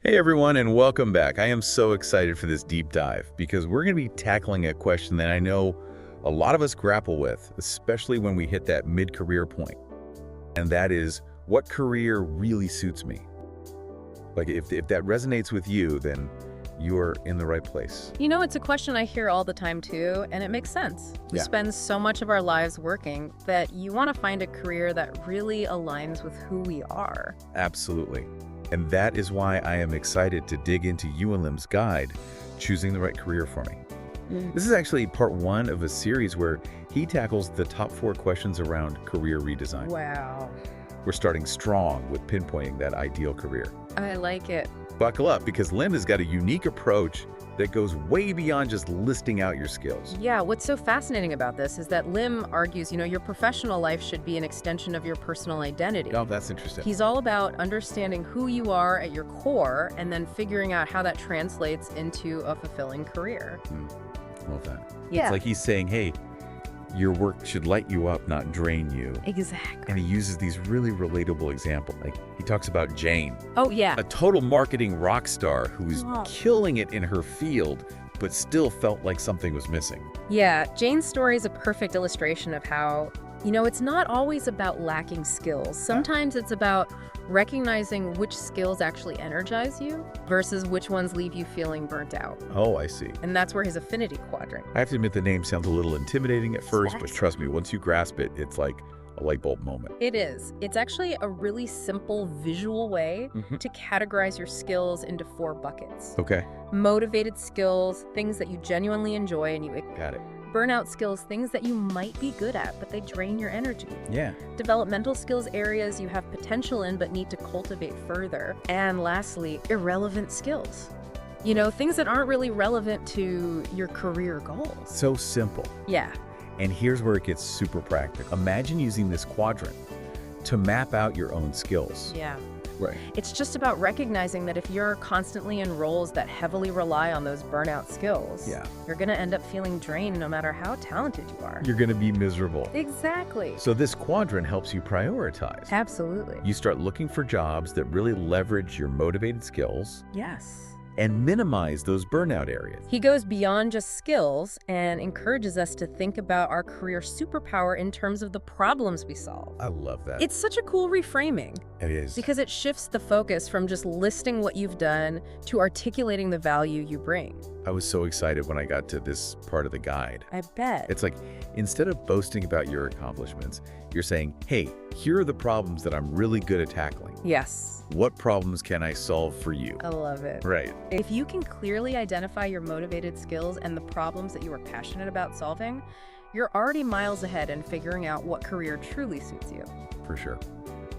Hey everyone, and welcome back. I am so excited for this deep dive because we're going to be tackling a question that I know a lot of us grapple with, especially when we hit that mid-career point. And that is, what career really suits me? Like, if that resonates with you, then you're in the right place. You know, it's a question I hear all the time too, and it makes sense. We Yeah. spend so much of our lives working that you want to find a career that really aligns with who we are. Absolutely. And that is why I am excited to dig into Liim's guide, Choosing the Right Career for Me. This is actually part one of a series where he tackles the top 4 questions around career redesign. Wow. We're starting strong with pinpointing that ideal career. I like it. Buckle up, because Liim has got a unique approach that goes way beyond just listing out your skills. Yeah, what's so fascinating about this is that Liim argues, your professional life should be an extension of your personal identity. Oh, that's interesting. He's all about understanding who you are at your core and then figuring out how that translates into a fulfilling career. Love that. Yeah. It's like he's saying, hey, your work should light you up, not drain you. Exactly. And he uses these really relatable examples. Like, he talks about Jane, Oh, yeah. a total marketing rock star who's killing it in her field, but still felt like something was missing. Yeah, Jane's story is a perfect illustration of how, it's not always about lacking skills. Sometimes it's about recognizing which skills actually energize you versus which ones leave you feeling burnt out. Oh, I see. And that's where his affinity quadrant. I have to admit the name sounds a little intimidating at first, but Exactly. trust me, once you grasp it, it's like a light bulb moment. It is. It's actually a really simple visual way to categorize your skills into 4 buckets. Okay, Motivated skills, things that you genuinely enjoy and you got it. burnout skills, things that you might be good at, but they drain your energy. Yeah. Developmental skills, areas you have potential in but need to cultivate further. And lastly, irrelevant skills. Things that aren't really relevant to your career goals. So simple. Yeah. And here's where it gets super practical. Imagine using this quadrant to map out your own skills. Yeah. Right. It's just about recognizing that if you're constantly in roles that heavily rely on those burnout skills, Yeah. you're going to end up feeling drained no matter how talented you are. You're going to be miserable. Exactly. So this quadrant helps you prioritize. Absolutely. You start looking for jobs that really leverage your motivated skills Yes. and minimize those burnout areas. He goes beyond just skills and encourages us to think about our career superpower in terms of the problems we solve. I love that. It's such a cool reframing It is. because it shifts the focus from just listing what you've done to articulating the value you bring. I was so excited when I got to this part of the guide. I bet. It's like, instead of boasting about your accomplishments, you're saying, hey, here are the problems that I'm really good at tackling. Yes. What problems can I solve for you? I love it. Right. If you can clearly identify your motivated skills and the problems that you are passionate about solving, you're already miles ahead in figuring out what career truly suits you. For sure.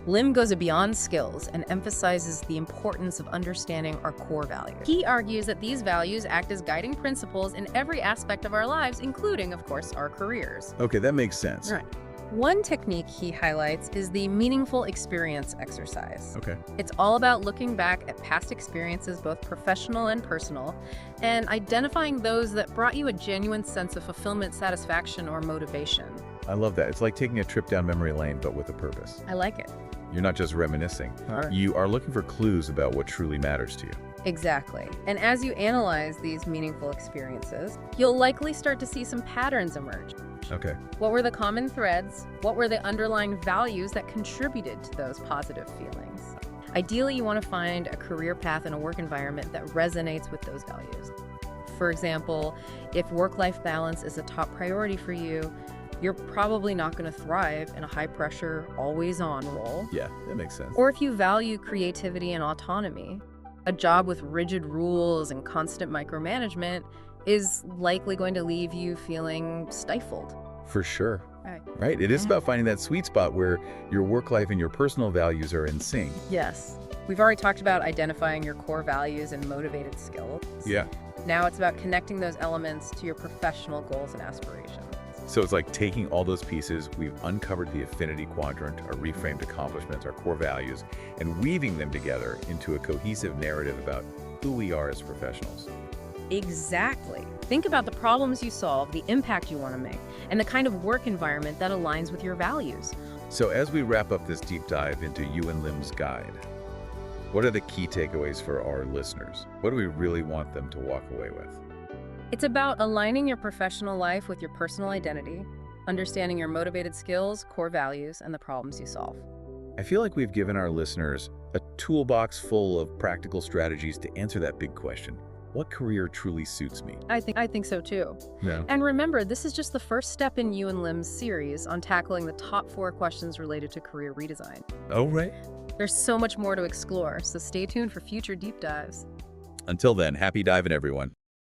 Liim goes beyond skills and emphasizes the importance of understanding our core values. He argues that these values act as guiding principles in every aspect of our lives, including, of course, our careers. Okay, that makes sense. Right. One technique he highlights is the meaningful experience exercise. Okay. It's all about looking back at past experiences, both professional and personal, and identifying those that brought you a genuine sense of fulfillment, satisfaction, or motivation. I love that. It's like taking a trip down memory lane, but with a purpose. I like it. You're not just reminiscing. All right. You are looking for clues about what truly matters to you. Exactly. And as you analyze these meaningful experiences, you'll likely start to see some patterns emerge. Okay. What were the common threads? What were the underlying values that contributed to those positive feelings? Ideally, you want to find a career path in a work environment that resonates with those values. For example, if work-life balance is a top priority for you, you're probably not going to thrive in a high-pressure, always-on role. Yeah, that makes sense. Or if you value creativity and autonomy, a job with rigid rules and constant micromanagement is likely going to leave you feeling stifled. For sure. Right. It is about finding that sweet spot where your work life and your personal values are in sync. Yes. We've already talked about identifying your core values and motivated skills. Yeah. Now it's about connecting those elements to your professional goals and aspirations. So it's like taking all those pieces, we've uncovered the affinity quadrant, our reframed accomplishments, our core values, and weaving them together into a cohesive narrative about who we are as professionals. Exactly. Think about the problems you solve, the impact you want to make, and the kind of work environment that aligns with your values. So as we wrap up this deep dive into Liim's guide, What are the key takeaways for our listeners? What do we really want them to walk away with? It's about aligning your professional life with your personal identity, understanding your motivated skills, core values, and the problems you solve. I feel like we've given our listeners a toolbox full of practical strategies to answer that big question. What career truly suits me? I think so too. Yeah. And remember, this is just the first step in Yuewen Lim's series on tackling the top 4 questions related to career redesign. Oh, right. There's so much more to explore, so stay tuned for future deep dives. Until then, happy diving, everyone.